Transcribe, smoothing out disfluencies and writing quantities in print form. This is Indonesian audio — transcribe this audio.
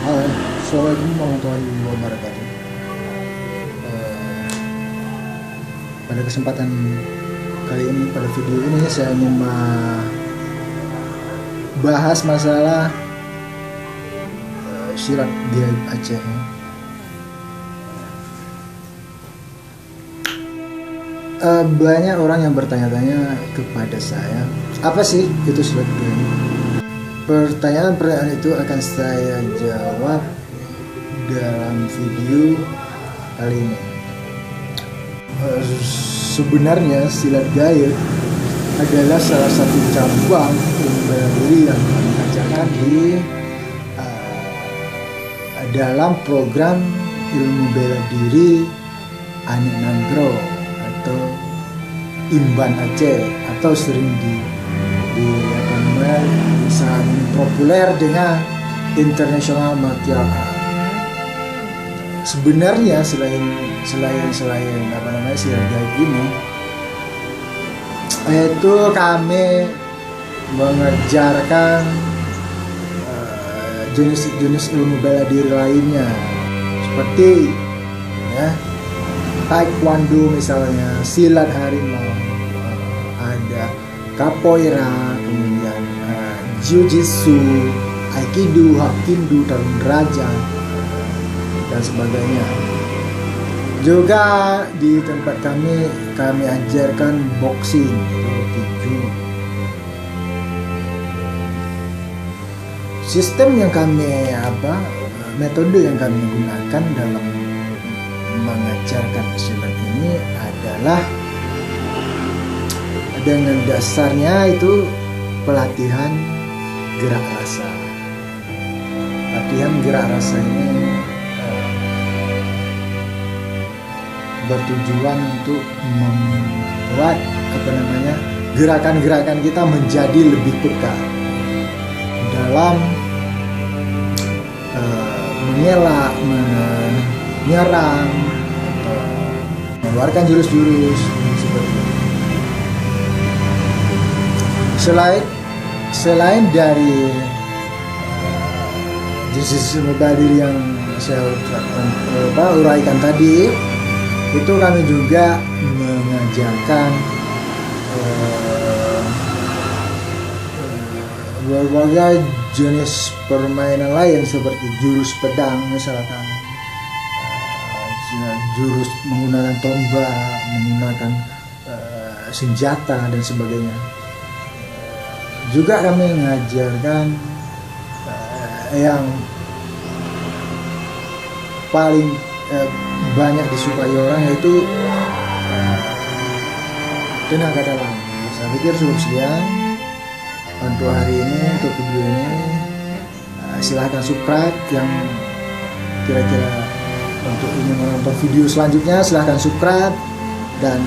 Halo, Assalamualaikum warahmatullahi wabarakatuh. Eh, Pada kesempatan kali ini, pada video ini saya ingin membahas masalah silat gaib Aceh. Banyak orang yang bertanya-tanya kepada saya, apa sih itu silat gaib? Pertanyaan itu akan saya jawab dalam video kali ini. Sebenarnya silat gaib adalah salah satu cabang ilmu bela diri yang diajarkan di dalam program ilmu bela diri Anik Nanggro atau Imban Aceh, atau sering sangat populer dengan International Martial Art. Sebenarnya selain silat gaib ini, itu kami mengajarkan jenis-jenis ilmu bela diri lainnya, seperti taekwondo misalnya, silat harimau, ada capoeira, kemudian jiu-jitsu, aikido, hakindo, tarung derajat, dan sebagainya. Juga di tempat kami ajarkan boxing, tinju. Sistem yang metode yang kami gunakan dalam mengajarkan silat ini adalah dengan dasarnya itu pelatihan gerak rasa. Latihan gerak rasa ini bertujuan untuk membuat gerakan-gerakan kita menjadi lebih peka dalam mengelak, menyerang, atau mengeluarkan jurus-jurus seperti itu. Selain dari jenis ilmu bela diri yang saya uraikan tadi, itu kami juga mengajarkan berbagai jenis permainan lain, seperti jurus pedang misalkan, jurus menggunakan tombak, menggunakan senjata dan sebagainya. Juga kami mengajarkan yang paling banyak disukai orang, yaitu tenaga dalam. Saya pikir cukup sekian untuk hari ini, untuk video ini. Silahkan subscribe yang kira-kira untuk ingin menonton video selanjutnya. Silahkan subscribe dan